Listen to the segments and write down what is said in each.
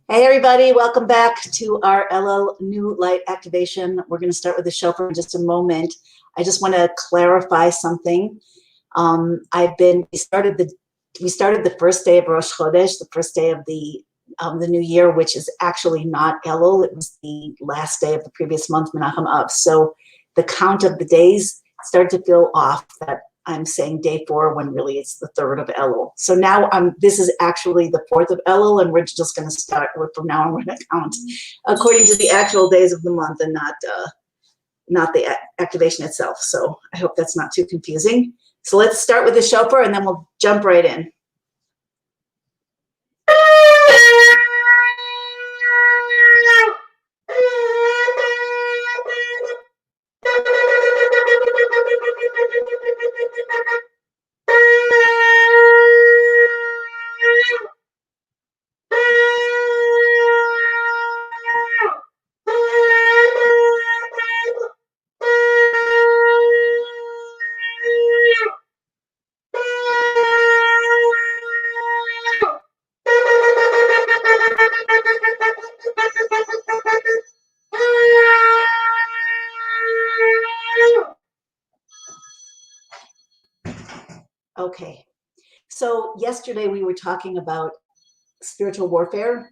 Hey everybody, welcome back to our Elul new light activation. We're going to start with the shofar in just a moment. I just want to clarify something. We started the first day of Rosh Chodesh, the first day of the new year, which is actually not Elul. It was the last day of the previous month, Menachem Av. So the count of the days started to feel off. That I'm saying day 4 when really it's the 3rd of Elul. So now this is actually the 4th of Elul, and we're just going to start from now on. We're going to count according to the actual days of the month and not the activation itself. So I hope that's not too confusing. So let's start with the shofar and then we'll jump right in. Okay, so yesterday we were talking about spiritual warfare,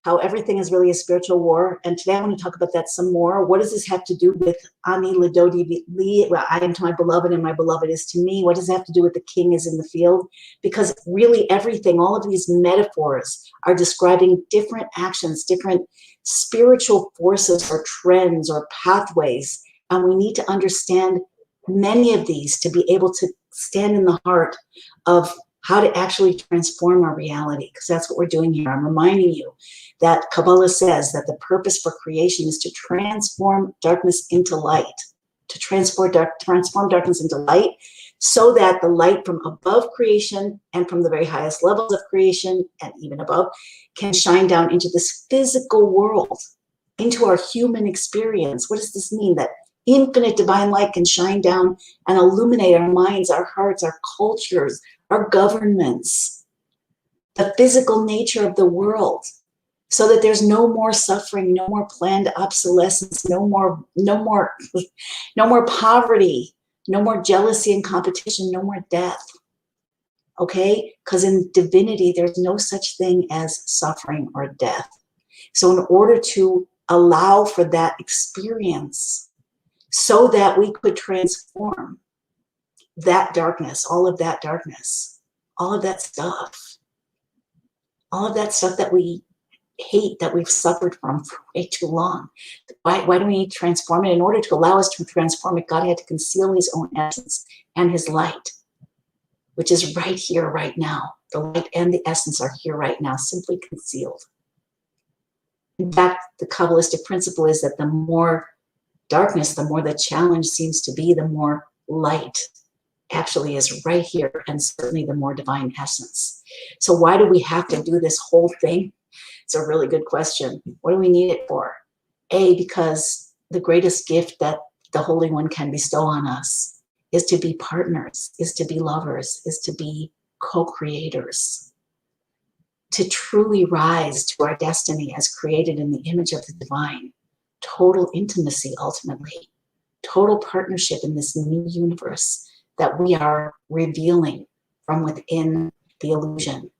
how everything is really a spiritual war, and today I want to talk about that some more. What does this have to do with Ani Ledodi Li? Well, I am to my beloved and my beloved is to me. What does it have to do with the king is in the field? Because really everything, all of these metaphors are describing different actions, different spiritual forces or trends or pathways, and we need to understand many of these to be able to stand in the heart of how to actually transform our reality, because that's what we're doing here. I'm reminding you that Kabbalah says that the purpose for creation is to transform darkness into light, to transform darkness into light, so that the light from above creation and from the very highest levels of creation and even above can shine down into this physical world, into our human experience. What does this mean? That infinite divine light can shine down and illuminate our minds, our hearts, our cultures, our governments, the physical nature of the world, so that there's no more suffering, no more planned obsolescence, no more poverty, no more jealousy and competition, no more death. Okay? Because in divinity, there's no such thing as suffering or death. So in order to allow for that experience, so that we could transform that darkness, all of that darkness, all of that stuff that we hate, that we've suffered from for way too long. Why do we need to transform it? In order to allow us to transform it, God had to conceal his own essence and his light, which is right here, right now. The light and the essence are here right now, simply concealed. In fact, the Kabbalistic principle is that the more darkness, the more the challenge seems to be, the more light actually is right here, and certainly the more divine essence. So why do we have to do this whole thing? It's a really good question. What do we need it for? Because the greatest gift that the Holy One can bestow on us is to be partners, is to be lovers, is to be co-creators, to truly rise to our destiny as created in the image of the divine. Total intimacy, ultimately, total partnership in this new universe that we are revealing from within the illusion,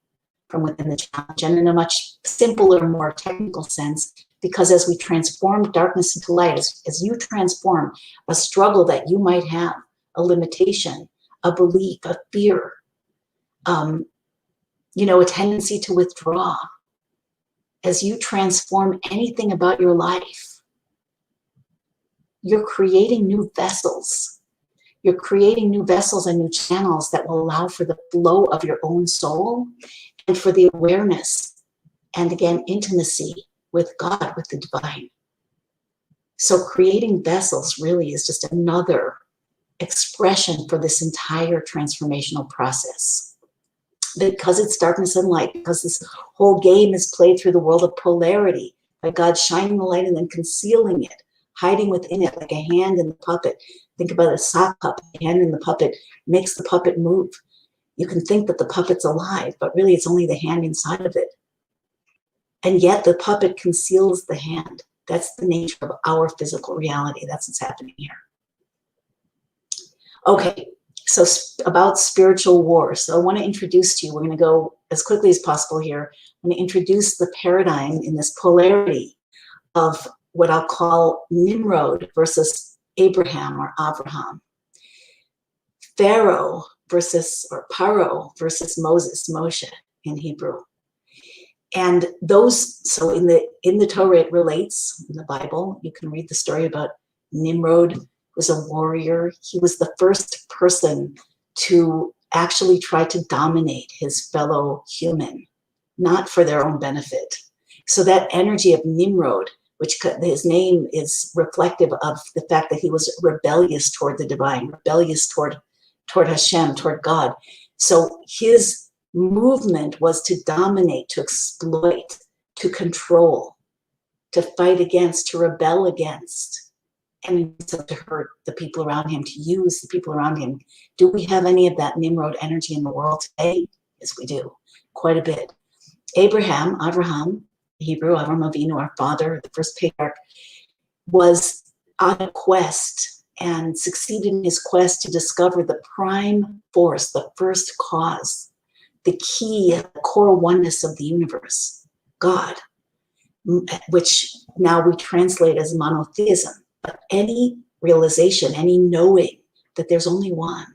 from within the challenge, and in a much simpler, more technical sense, because as we transform darkness into light, as you transform a struggle that you might have, a limitation, a belief, a fear, a tendency to withdraw, as you transform anything about your life, you're creating new vessels. You're creating new vessels and new channels that will allow for the flow of your own soul and for the awareness and, again, intimacy with God, with the divine. So creating vessels really is just another expression for this entire transformational process. Because it's darkness and light, because this whole game is played through the world of polarity, by God shining the light and then concealing it, hiding within it like a hand in the puppet. Think about a sock puppet. The hand in the puppet makes the puppet move. You can think that the puppet's alive, but really it's only the hand inside of it. And yet the puppet conceals the hand. That's the nature of our physical reality. That's what's happening here. Okay, so about spiritual war. So I want to introduce to you, we're going to go as quickly as possible here. I'm going to introduce the paradigm in this polarity of what I'll call Nimrod versus Abraham or Avraham. Pharaoh versus, or Paro versus Moses, Moshe in Hebrew. And those, so in the Torah it relates, in the Bible, you can read the story about Nimrod was a warrior. He was the first person to actually try to dominate his fellow human, not for their own benefit. So that energy of Nimrod, which his name is reflective of the fact that he was rebellious toward the divine, rebellious toward Hashem, toward God. So his movement was to dominate, to exploit, to control, to fight against, to rebel against, and so to hurt the people around him, to use the people around him. Do we have any of that Nimrod energy in the world today? Yes, we do, quite a bit. Avraham, Hebrew, Avram Avinu, our father, the first patriarch, was on a quest and succeeded in his quest to discover the prime force, the first cause, the key, the core oneness of the universe, God, which now we translate as monotheism. But any realization, any knowing that there's only one,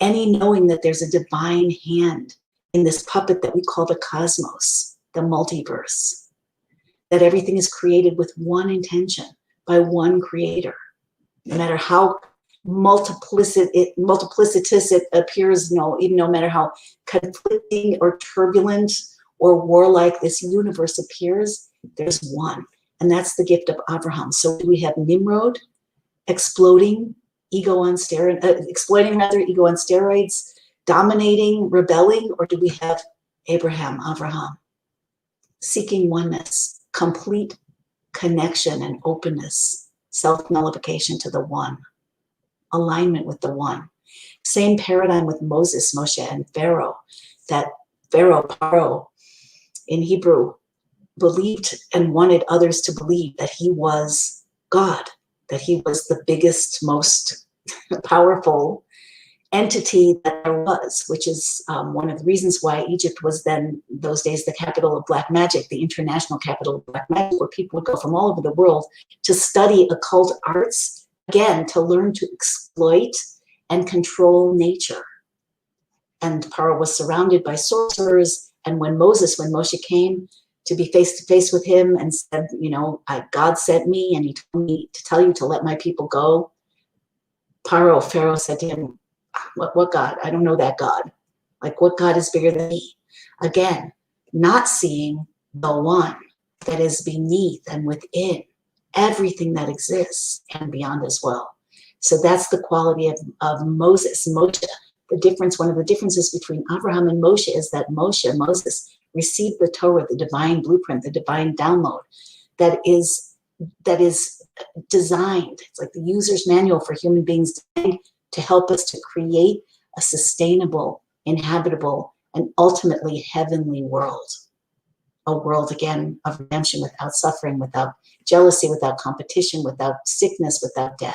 any knowing that there's a divine hand in this puppet that we call the cosmos, the multiverse, that everything is created with one intention by one creator, no matter how multiplicitous it appears, even no matter how conflicting or turbulent or warlike this universe appears, there's one. And that's the gift of Abraham. So do we have Nimrod exploiting ego on steroids, dominating, rebelling, or do we have Avraham, seeking oneness, complete connection and openness, self-nullification to the one, alignment with the one. Same paradigm with Moses, Moshe, and Pharaoh, that Pharaoh, Paro, in Hebrew, believed and wanted others to believe that he was God, that he was the biggest, most powerful entity that there was, which is one of the reasons why Egypt was then, those days, the capital of black magic, the international capital of black magic, where people would go from all over the world to study occult arts, again, to learn to exploit and control nature. And Paro was surrounded by sorcerers, and when Moshe came to be face to face with him and said, God sent me and he told me to tell you to let my people go, Pharaoh said to him, what God? I don't know that God. Like, what God is bigger than me? Again, not seeing the one that is beneath and within everything that exists and beyond as well. So that's the quality of Moses. Moshe, one of the differences between Abraham and Moshe is that Moses, received the Torah, the divine blueprint, the divine download that is designed. It's like the user's manual for human beings, designed to help us to create a sustainable, inhabitable, and ultimately heavenly world. A world, again, of redemption without suffering, without jealousy, without competition, without sickness, without death.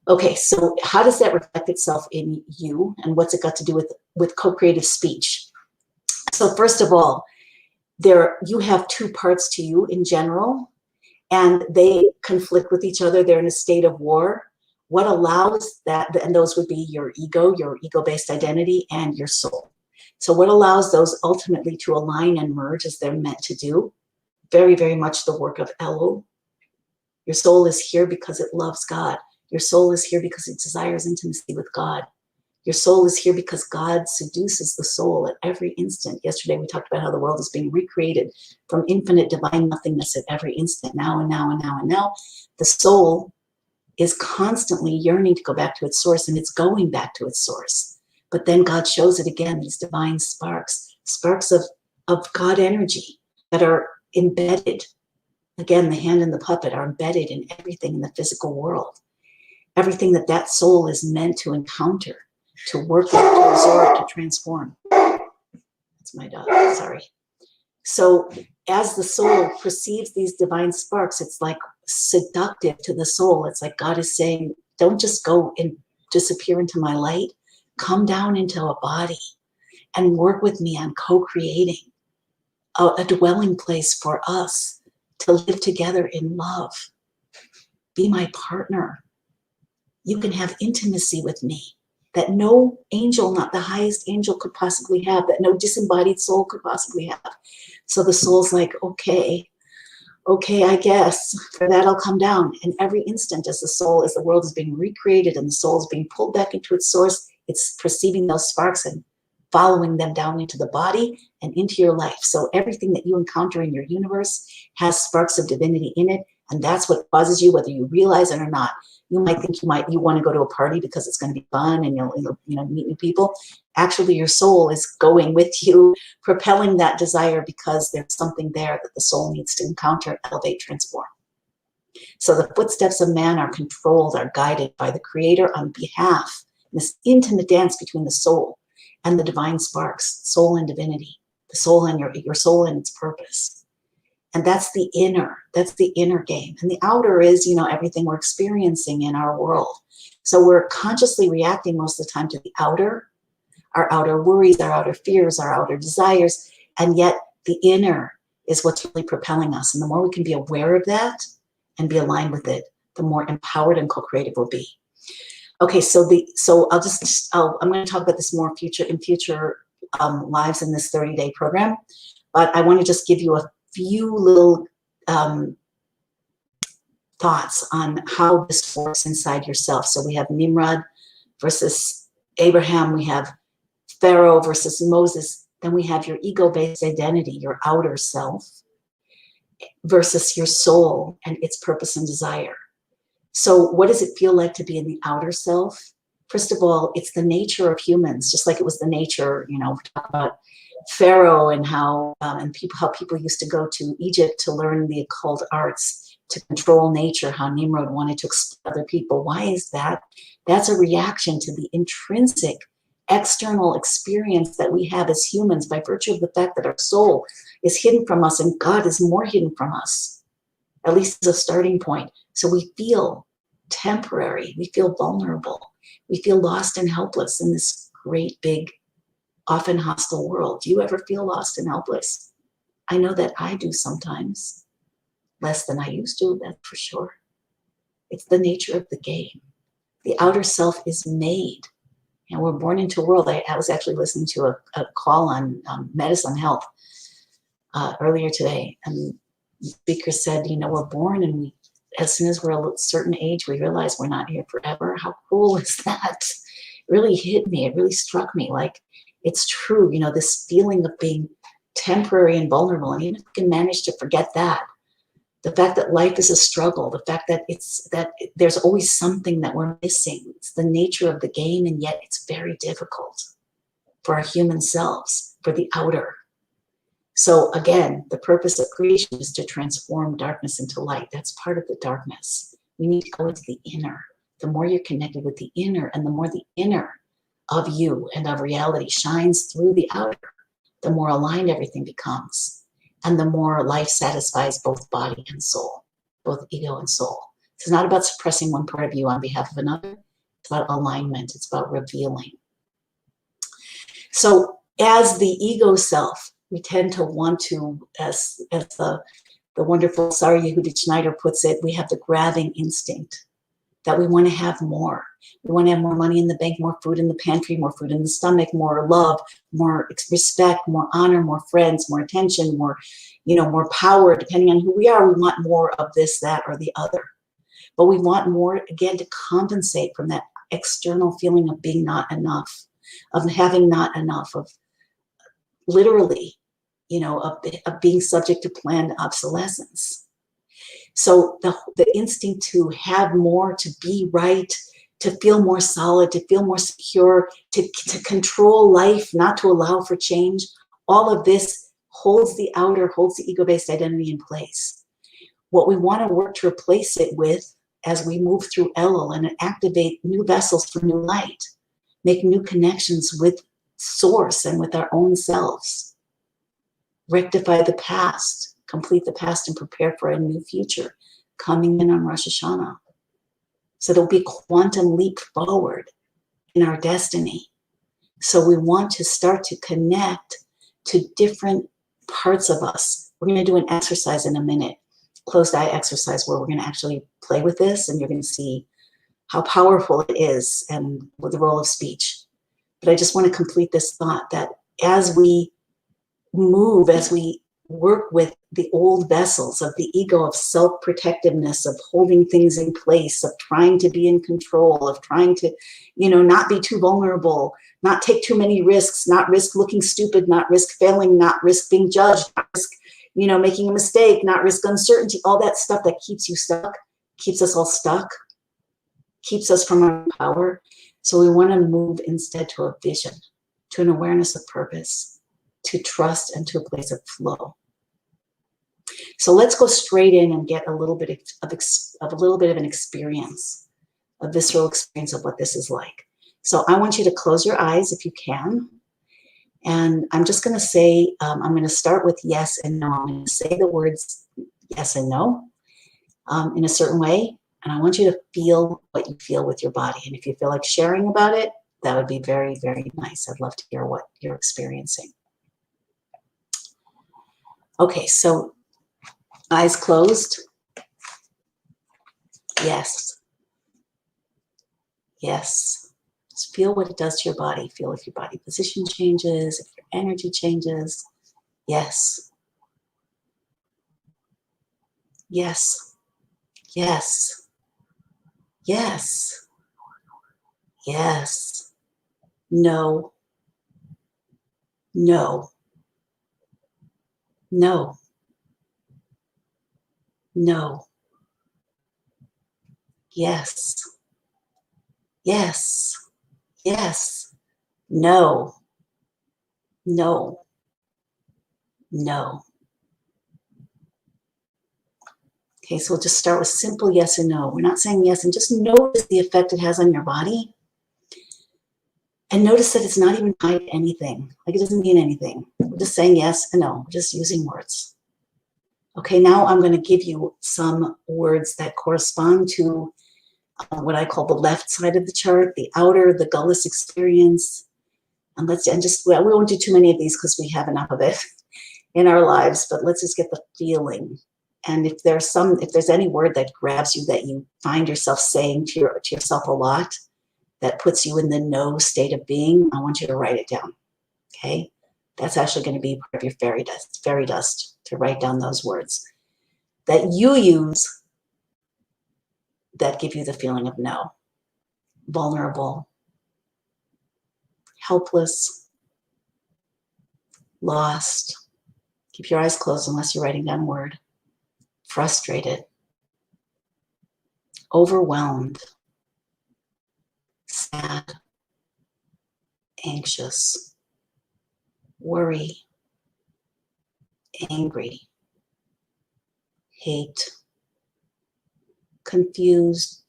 Okay, so how does that reflect itself in you, and what's it got to do with co-creative speech? So first of all, you have two parts to you in general, and they conflict with each other. They're in a state of war. What allows that, and those would be your ego-based identity, and your soul. So what allows those ultimately to align and merge as they're meant to do? Very, very much the work of Elul. Your soul is here because it loves God. Your soul is here because it desires intimacy with God. Your soul is here because God seduces the soul at every instant. Yesterday, we talked about how the world is being recreated from infinite divine nothingness at every instant, now and now and now and now. The soul is constantly yearning to go back to its source, and it's going back to its source. But then God shows it again, these divine sparks of God energy that are embedded. Again, the hand and the puppet are embedded in everything in the physical world. Everything that soul is meant to encounter. to work with, to absorb, to transform. That's my dog, sorry. So as the soul perceives these divine sparks, it's like seductive to the soul. It's like God is saying, don't just go and disappear into my light. Come down into a body and work with me on co-creating a dwelling place for us to live together in love. Be my partner. You can have intimacy with me that no angel, not the highest angel, could possibly have, that no disembodied soul could possibly have. So the soul's like, okay, I guess for that I'll come down. And every instant as the world is being recreated and the soul is being pulled back into its source, it's perceiving those sparks and following them down into the body and into your life. So everything that you encounter in your universe has sparks of divinity in it. And that's what causes you, whether you realize it or not. You might think you want to go to a party because it's going to be fun and you'll meet new people. Actually, your soul is going with you, propelling that desire because there's something there that the soul needs to encounter, elevate, transform. So the footsteps of man are controlled, are guided by the Creator on behalf, this intimate dance between the soul and the divine sparks, soul and divinity, the soul and your soul and its purpose. And that's the inner game. And the outer is, everything we're experiencing in our world. So we're consciously reacting most of the time to the outer, our outer worries, our outer fears, our outer desires. And yet the inner is what's really propelling us. And the more we can be aware of that and be aligned with it, the more empowered and co-creative we'll be. Okay, so I'm going to talk about this more in future lives in this 30-day program. But I want to just give you a few little thoughts on how this works inside yourself. So we have Nimrod versus Abraham. We have Pharaoh versus Moses. Then we have your ego-based identity, your outer self, versus your soul and its purpose and desire. So what does it feel like to be in the outer self? First of all, it's the nature of humans, just like it was the nature, we talk about Pharaoh and how people used to go to Egypt to learn the occult arts, to control nature, how Nimrod wanted to exploit other people. Why is that? That's a reaction to the intrinsic external experience that we have as humans by virtue of the fact that our soul is hidden from us and God is more hidden from us, at least as a starting point. So we feel temporary, we feel vulnerable, we feel lost and helpless in this great big often hostile world. Do you ever feel lost and helpless? I know that I do sometimes. Less than I used to, that's for sure. It's the nature of the game. The outer self is made, and we're born into a world. I was actually listening to a call on medicine health earlier today, and the speaker said, we're born, and as soon as we're a certain age, we realize we're not here forever. How cool is that? It really hit me. It really struck me. Like, it's true, this feeling of being temporary and vulnerable. And even if we can manage to forget that, the fact that life is a struggle, the fact that there's always something that we're missing. It's the nature of the game, and yet it's very difficult for our human selves, for the outer. So again, the purpose of creation is to transform darkness into light. That's part of the darkness. We need to go into the inner. The more you're connected with the inner, and the more the inner of you and of reality shines through the outer, the more aligned everything becomes, and the more life satisfies both body and soul, both ego and soul. It's not about suppressing one part of you on behalf of another. It's about alignment. It's about revealing. So as the ego self, we tend to want to, as the wonderful Sarah Yehudit Schneider puts it, we have the grabbing instinct that we want to have more. We want to have more money in the bank, more food in the pantry, more food in the stomach, more love, more respect, more honor, more friends, more attention, more power. Depending on who we are, we want more of this, that, or the other. But we want more, again, to compensate from that external feeling of being not enough, of having not enough, of literally, of being subject to planned obsolescence. So the instinct to have more, to be right, to feel more solid, to feel more secure, to control life, not to allow for change, all of this holds the outer, holds the ego-based identity in place. What we want to work to replace it with as we move through Elul and activate new vessels for new light, make new connections with Source and with our own selves, rectify the past, complete the past, and prepare for a new future coming in on Rosh Hashanah. So there'll be a quantum leap forward in our destiny. So we want to start to connect to different parts of us. We're going to do an exercise in a minute, closed eye exercise, where we're going to actually play with this, and you're going to see how powerful it is and with the role of speech. But I just want to complete this thought that as we move, as we work with the old vessels of the ego, of self-protectiveness, of holding things in place, of trying to be in control, of trying to, not be too vulnerable, not take too many risks, not risk looking stupid, not risk failing, not risk being judged, not risk, making a mistake, not risk uncertainty, all that stuff that keeps you stuck, keeps us all stuck, keeps us from our power. So we want to move instead to a vision, to an awareness of purpose, to trust, and to a place of flow. So let's go straight in and get a little bit of an experience, a visceral experience of what this is like. So I want you to close your eyes if you can. And I'm just going to say, I'm going to start with yes and no. I'm going to say the words yes and no in a certain way. And I want you to feel what you feel with your body. And if you feel like sharing about it, that would be very, very nice. I'd love to hear what you're experiencing. Okay, so eyes closed. Yes. Yes. Just feel what it does to your body. Feel if your body position changes, if your energy changes. Yes. Yes. Yes. Yes. Yes. No. No. No. No. Yes. Yes. Yes. No. No. No. Okay, so we'll just start with simple yes and no. We're not saying yes, and just notice the effect it has on your body. And notice that it's not even tied to anything. Like, it doesn't mean anything. We're just saying yes and no. We're just using words. Okay, now I'm going to give you some words that correspond to what I call the left side of the chart, the outer, the gullus experience. And we won't do too many of these because we have enough of it in our lives, but let's just get the feeling. And if there's any word that grabs you, that you find yourself saying to yourself a lot, that puts you in the no state of being, I want you to write it down. Okay, that's actually going to be part of your fairy dust, to write down those words that you use that give you the feeling of no. Vulnerable, helpless, lost. Keep your eyes closed unless you're writing down a word. Frustrated, overwhelmed, sad, anxious, worry, angry, hate, confused,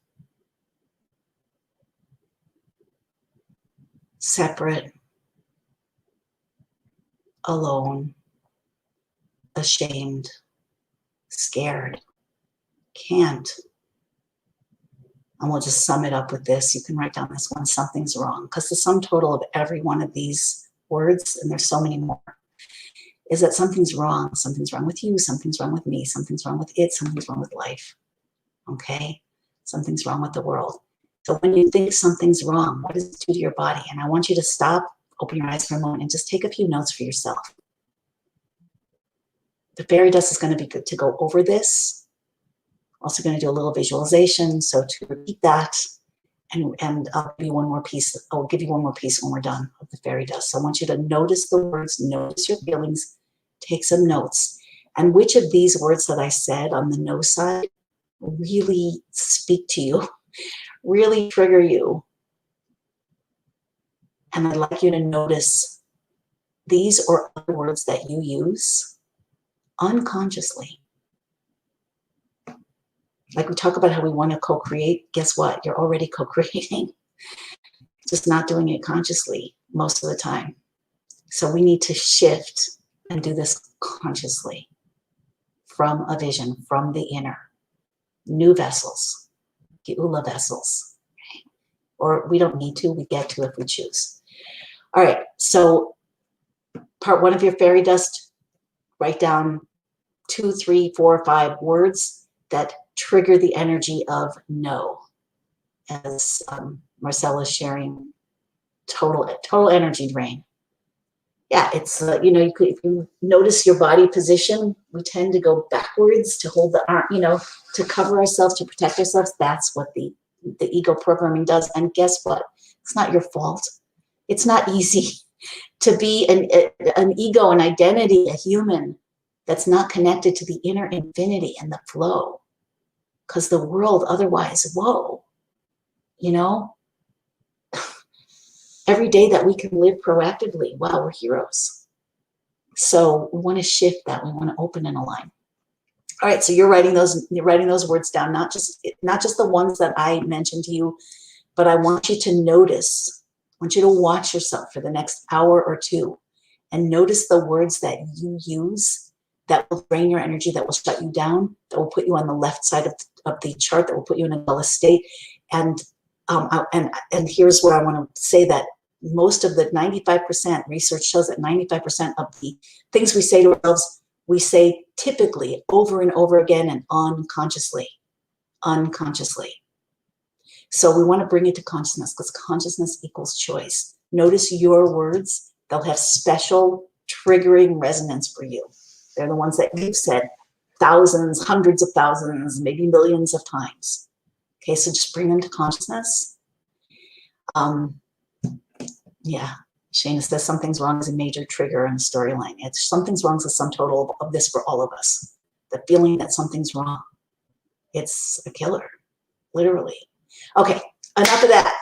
separate, alone, ashamed, scared, can't. And we'll just sum it up with this. You can write down this one: something's wrong. Because the sum total of every one of these words, and there's so many more, is that something's wrong. Something's wrong with you. Something's wrong with me. Something's wrong with it. Something's wrong with life. Okay? Something's wrong with the world. So when you think something's wrong, what does it do to your body? And I want you to stop, open your eyes for a moment, and just take a few notes for yourself. The fairy dust is going to be good to go over this. Also going to do a little visualization. So to repeat that, and I'll give you one more piece. I'll give you one more piece when we're done of the fairy dust. So I want you to notice the words, notice your feelings, take some notes. And which of these words that I said on the no side really speak to you, really trigger you. And I'd like you to notice these or other words that you use unconsciously. Like we talk about how we want to co-create. Guess what? You're already co-creating. just not doing it consciously most of the time. So we need to shift and do this consciously from a vision, from the inner. New vessels, Geula vessels. Or we don't need to, we get to if we choose. All right, so part one of your fairy dust, write down 2, 3, 4, 5 words that trigger the energy of no. As Marcella's sharing, total energy drain. Yeah, it's, you know, if you notice your body position, we tend to go backwards to hold the arm, you know, to cover ourselves, to protect ourselves. That's what the ego programming does. And guess what? It's not your fault. It's not easy to be an ego, an identity, a human that's not connected to the inner infinity and the flow. Because the world otherwise, whoa, you know, every day that we can live proactively, wow, we're heroes. So we want to shift that. We want to open and align. All right, so you're writing those words down, not just the ones that I mentioned to you, but I want you to notice. I want you to watch yourself for the next hour or two and notice the words that you use that will drain your energy, that will shut you down, that will put you on the left side of the chart, that will put you in a dull state. And here's where I want to say that most of the 95%, research shows that 95% of the things we say to ourselves, we say typically over and over again and unconsciously. So we want to bring it to consciousness because consciousness equals choice. Notice your words. They'll have special triggering resonance for you. They're the ones that you've said thousands, hundreds of thousands, maybe millions of times. Okay, so just bring them to consciousness. Yeah, Shana says something's wrong is a major trigger in the storyline. It's something's wrong is the sum total of this for all of us. The feeling that something's wrong. It's a killer, literally. Okay, enough of that.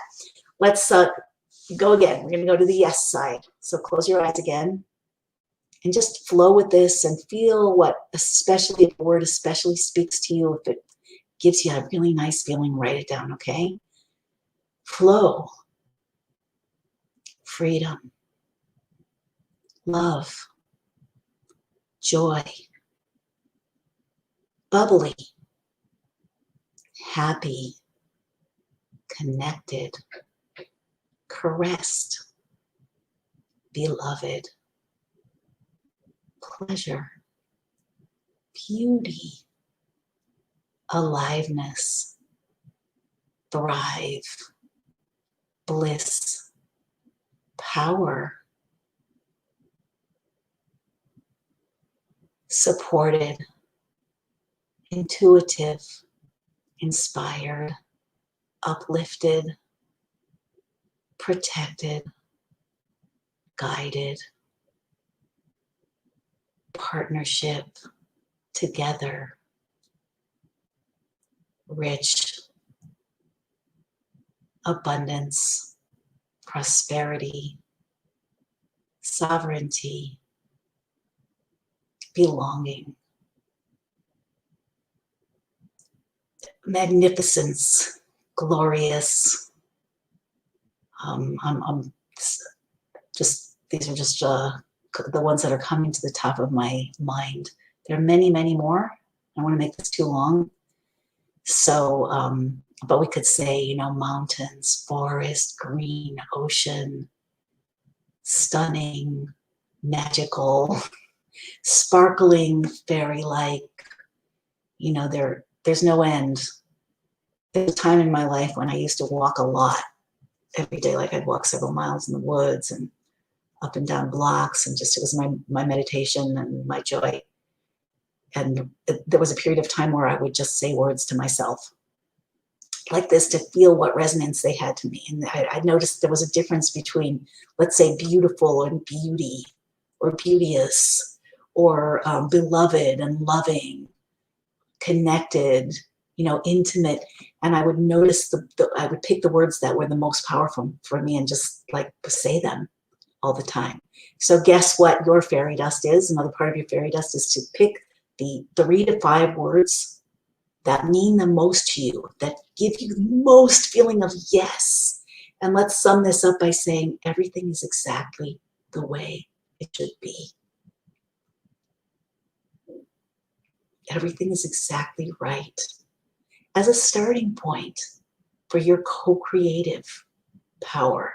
Let's go again. We're going to go to the yes side. So close your eyes again and just flow with this and feel what especially, if the word especially speaks to you, if it gives you a really nice feeling, write it down, okay? Flow. Freedom. Love. Joy. Bubbly. Happy. Connected. Caressed. Beloved. Pleasure. Beauty. Aliveness. Thrive. Bliss. Power. Supported. Intuitive. Inspired. Uplifted. Protected. Guided. Partnership. Together. Rich. Abundance. Prosperity. Sovereignty. Belonging. Magnificence. Glorious. I'm just, these are just the ones that are coming to the top of my mind. There are many, many more. I don't want to make this too long. So, but we could say, you know, mountains, forest, green, ocean, stunning, magical, sparkling, fairy-like. You know, there's no end. There's a time in my life when I used to walk a lot every day, like I'd walk several miles in the woods and up and down blocks, and just it was my meditation and my joy. And there was a period of time where I would just say words to myself like this to feel what resonance they had to me. And I noticed there was a difference between, let's say, beautiful and beauty, or beauteous, or beloved and loving, connected, you know, intimate. And I would notice I would pick the words that were the most powerful for me and just like say them all the time. So guess what your fairy dust is? Another part of your fairy dust is to pick the 3 to 5 words that mean the most to you, that give you the most feeling of yes, And let's sum this up by saying everything is exactly the way it should be. Everything is exactly right as a starting point for your co-creative power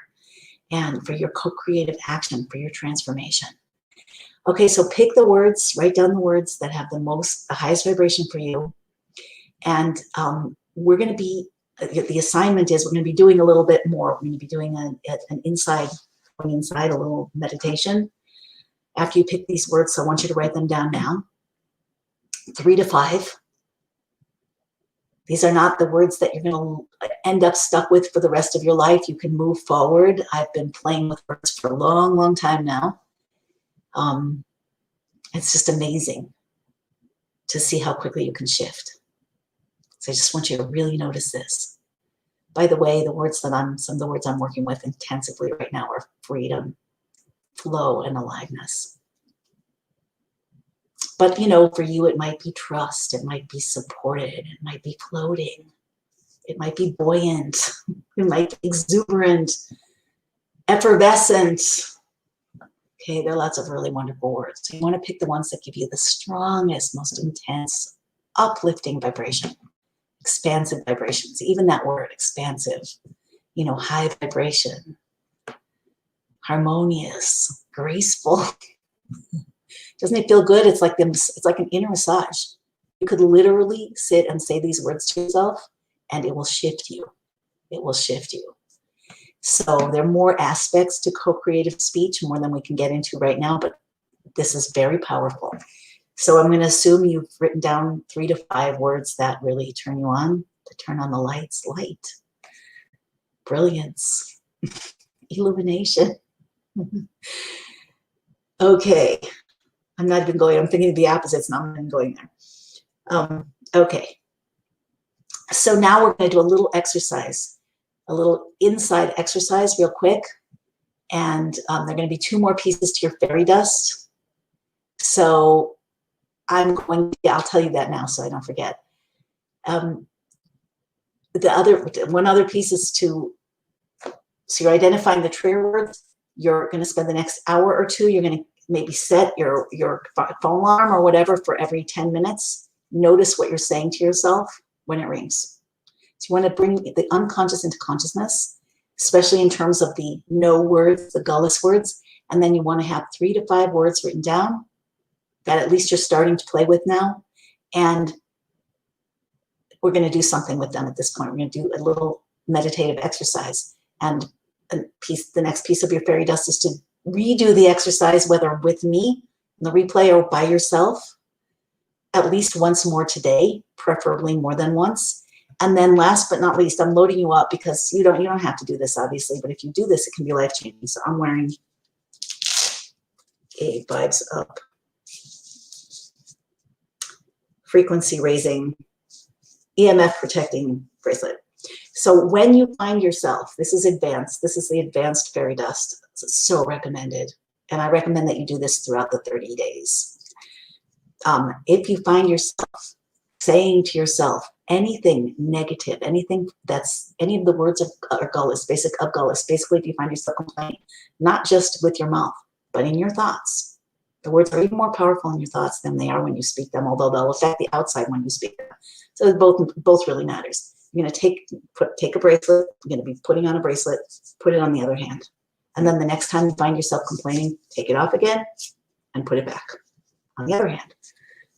and for your co-creative action, for your transformation. Okay, so pick the words, write down the words that have the highest vibration for you. And we're going to be, the assignment is we're going to be doing a little bit more. We're going to be doing going inside a little meditation. After you pick these words, so I want you to write them down now. 3 to 5. These are not the words that you're going to end up stuck with for the rest of your life. You can move forward. I've been playing with words for a long, long time now. It's just amazing to see how quickly you can shift. So I just want you to really notice this. By the way, some of the words I'm working with intensively right now are freedom, flow, and aliveness. But, you know, for you, it might be trust. It might be supported. It might be floating. It might be buoyant. It might be exuberant, effervescent. Okay, there are lots of really wonderful words. So you want to pick the ones that give you the strongest, most intense, uplifting vibration, expansive vibrations. Even that word, expansive, you know, high vibration, harmonious, graceful. Doesn't it feel good? It's like an inner massage. You could literally sit and say these words to yourself, and it will shift you. It will shift you. So there are more aspects to co-creative speech, more than we can get into right now, but this is very powerful. So I'm going to assume you've written down 3 to 5 words that really turn you on, to turn on the lights. Light, brilliance, illumination. Okay. I'm not even going, I'm thinking of the opposites, and I'm not even going there. Okay. So now we're going to do a little exercise, a little inside exercise real quick. And there are going to be 2 more pieces to your fairy dust. So I'll tell you that now so I don't forget. One other piece is so you're identifying the trigger words. You're going to spend the next hour or 2, you're going to maybe set your phone alarm or whatever for every 10 minutes. Notice what you're saying to yourself when it rings. So you want to bring the unconscious into consciousness, especially in terms of the no words, the gullus words. And then you want to have 3 to 5 words written down that at least you're starting to play with now. And we're going to do something with them at this point. We're going to do a little meditative exercise. And the next piece of your fairy dust is to redo the exercise, whether with me in the replay or by yourself, at least once more today, preferably more than once. And then last but not least, I'm loading you up because you don't have to do this, obviously, but if you do this, it can be life-changing. So I'm wearing a Vibes Up frequency raising, EMF protecting bracelet. So when you find yourself, this is advanced, this is the advanced fairy dust. It's so recommended. And I recommend that you do this throughout the 30 days. If you find yourself saying to yourself anything negative, anything that's any of the words of gullus, basically if you find yourself complaining, not just with your mouth, but in your thoughts. The words are even more powerful in your thoughts than they are when you speak them, although they'll affect the outside when you speak them. So both really matters. You're going to take a bracelet. You're going to be putting on a bracelet, put it on the other hand. And then the next time you find yourself complaining, take it off again and put it back on the other hand.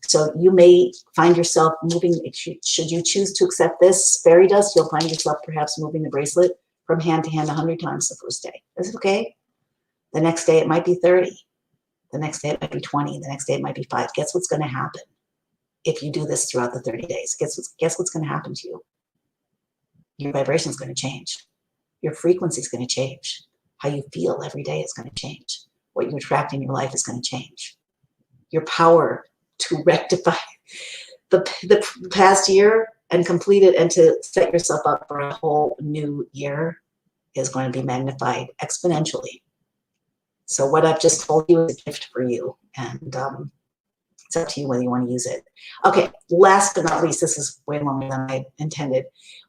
So you may find yourself moving, should you choose to accept this fairy dust, you'll find yourself perhaps moving the bracelet from hand to hand 100 times the first day. Is it okay? The next day it might be 30. The next day it might be 20. The next day it might be 5. Guess what's going to happen if you do this throughout the 30 days? Guess what's going to happen to you? Your vibration is going to change. Your frequency is going to change. How you feel every day is going to change. What you attract in your life is going to change. Your power to rectify the past year and complete it and to set yourself up for a whole new year is going to be magnified exponentially. So what I've just told you is a gift for you. And it's up to you whether you want to use it. Okay, last but not least, this is way longer than I intended.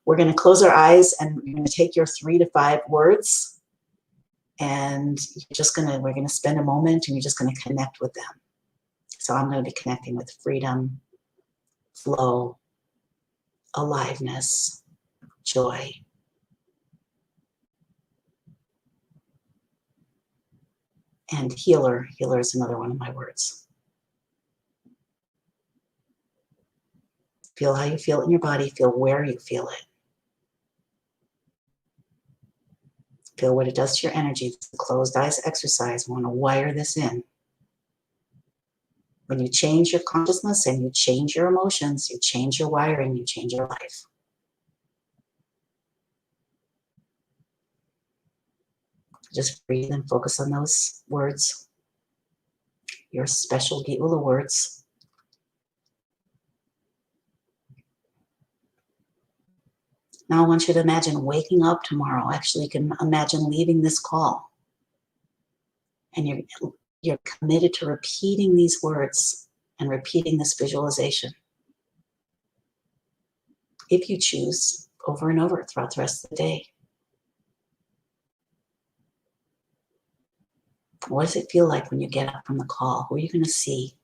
We're going to close our eyes and we're going to take your 3 to 5 words, and we're going to spend a moment and you're just going to connect with them. So I'm going to be connecting with freedom, flow, aliveness, joy. And healer. Healer is another one of my words. Feel how you feel it in your body. Feel where you feel it. Feel what it does to your energy. It's a closed eyes exercise. We want to wire this in. When you change your consciousness and you change your emotions, you change your wiring, you change your life. Just breathe and focus on those words. Your special Elul words. Now I want you to imagine waking up tomorrow. Actually, you can imagine leaving this call. And you're committed to repeating these words and repeating this visualization. If you choose, over and over throughout the rest of the day. What does it feel like when you get up from the call? Who are you going to see?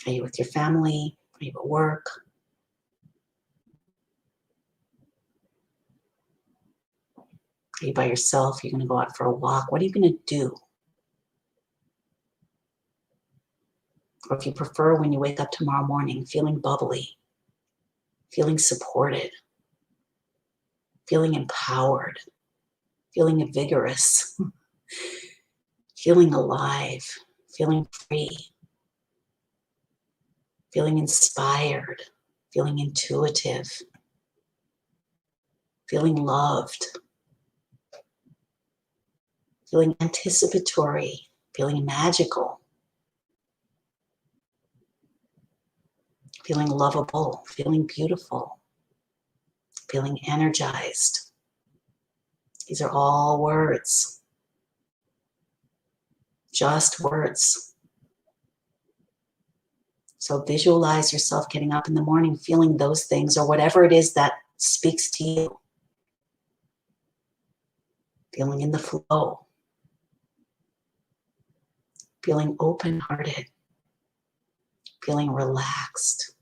Are you with your family? Are you at work? Are you by yourself? You're going to go out for a walk. What are you going to do? Or if you prefer, when you wake up tomorrow morning, feeling bubbly, feeling supported, feeling empowered, feeling vigorous, feeling alive, feeling free, feeling inspired, feeling intuitive, feeling loved, feeling anticipatory, feeling magical, feeling lovable, feeling beautiful, feeling energized. These are all words, just words. So visualize yourself getting up in the morning, feeling those things or whatever it is that speaks to you. Feeling in the flow. Feeling open-hearted. Feeling relaxed.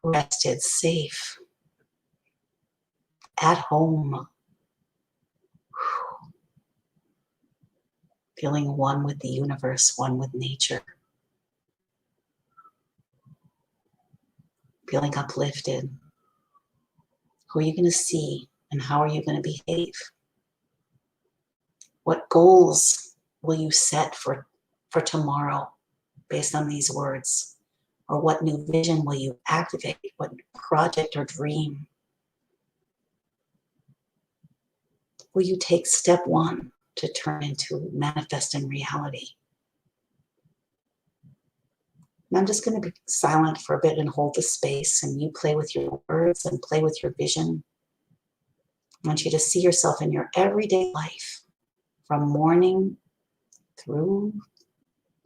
Rested, safe. At home. Feeling one with the universe, one with nature. Feeling uplifted. Who are you going to see and how are you going to behave? What goals will you set for tomorrow based on these words? Or what new vision will you activate? What project or dream will you take step 1 to turn into manifesting reality? And I'm just going to be silent for a bit and hold the space, and you play with your words and play with your vision. I want you to see yourself in your everyday life from morning through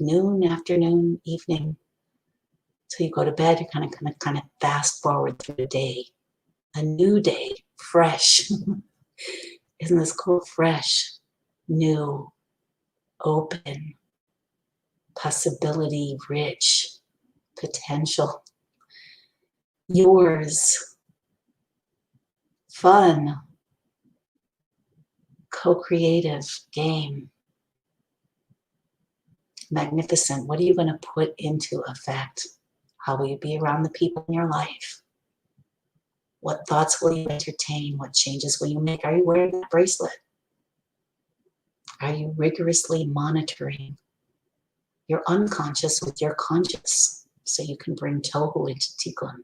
noon, afternoon, evening, till you go to bed. You're kind of fast forward through the day. A new day, fresh. Isn't this cool? Fresh, new, open, possibility rich, potential, yours, fun, co-creative, game, magnificent. What are you going to put into effect? How will you be around the people in your life? What thoughts will you entertain? What changes will you make? Are you wearing that bracelet? Are you rigorously monitoring your unconscious with your conscious, so you can bring tohu into tikkun,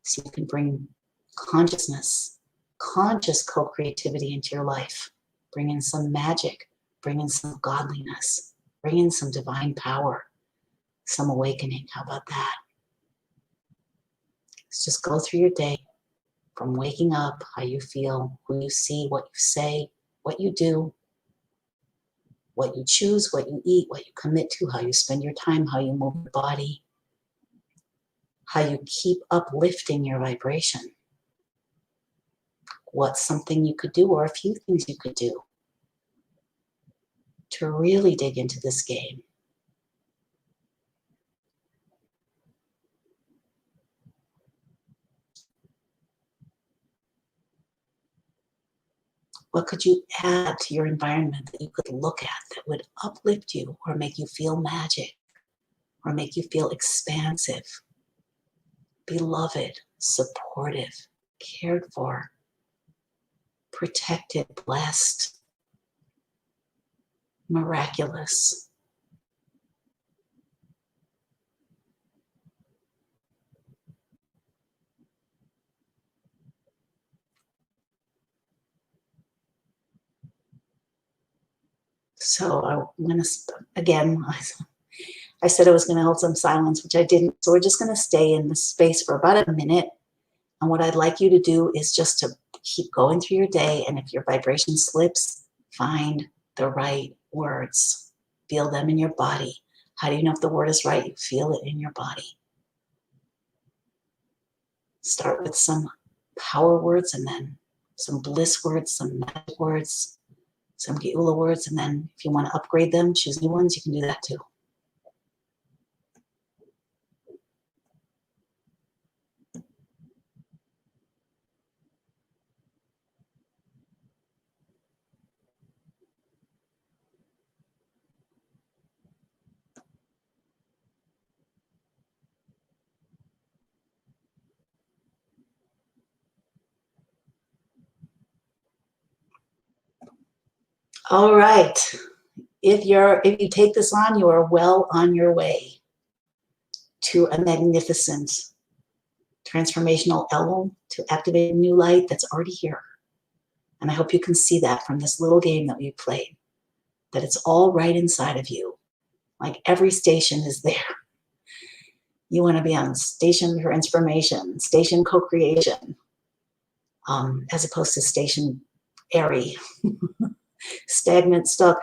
so you can bring consciousness, conscious co-creativity into your life, bring in some magic, bring in some godliness, bring in some divine power, some awakening. How about that? Let's just go through your day from waking up, how you feel, who you see, what you say, what you do, what you choose, what you eat, what you commit to, how you spend your time, how you move your body. how you keep uplifting your vibration. What's something you could do, or a few things you could do to really dig into this game? What could you add to your environment that you could look at that would uplift you or make you feel magic or make you feel expansive, beloved, supportive, cared for, protected, blessed, miraculous? So I'm going to, again, I said I was going to hold some silence, which I didn't. So we're just going to stay in this space for about a minute. And what I'd like you to do is just to keep going through your day. And if your vibration slips, find the right words. Feel them in your body. How do you know if the word is right? You feel it in your body. Start with some power words and then some bliss words, some magic words, some Geula words. And then if you want to upgrade them, choose new ones, you can do that too. All right. If you take this on, you are well on your way to a magnificent transformational Elul, to activate a new light that's already here. And I hope you can see that from this little game that we played, that it's all right inside of you. Like every station is there. You want to be on station for inspiration, station co-creation, as opposed to station airy, stagnant, stuck.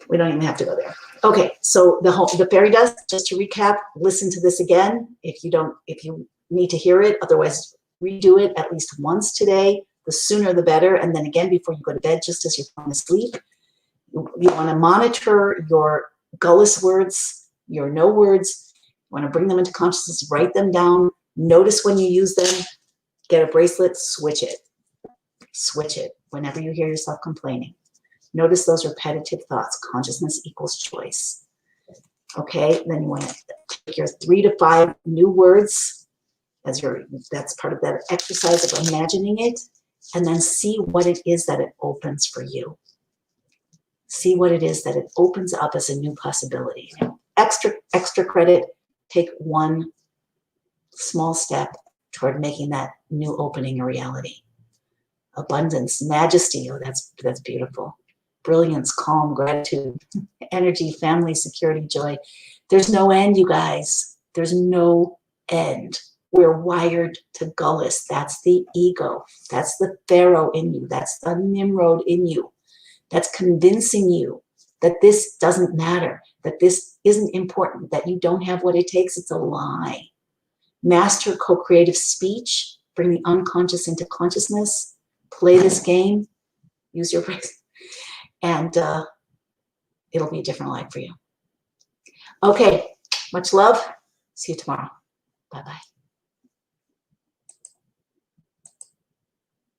We don't even have to go there. Okay, so the fairy dust, just to recap, listen to this again if you need to hear it. Otherwise, redo it at least once today. The sooner the better. And then again before you go to bed, just as you're falling asleep. You want to monitor your gullus words, your no words. You want to bring them into consciousness, write them down. Notice when you use them. Get a bracelet, switch it. Switch it whenever you hear yourself complaining. Notice those repetitive thoughts. Consciousness equals choice. Okay, then you want to take your 3 to 5 new words that's part of that exercise of imagining it, and then see what it is that it opens for you. See what it is that it opens up as a new possibility. Extra credit, take one small step toward making that new opening a reality. Abundance, majesty, oh, that's beautiful. Brilliance, calm, gratitude, energy, family, security, joy. There's no end, you guys. There's no end. We're wired to gullus. That's the ego. That's the Pharaoh in you. That's the Nimrod in you. That's convincing you that this doesn't matter, that this isn't important, that you don't have what it takes. It's a lie. Master co-creative speech. Bring the unconscious into consciousness. Play this game. Use your brain. And it'll be a different life for you. Okay, much love. See you tomorrow. Bye-bye.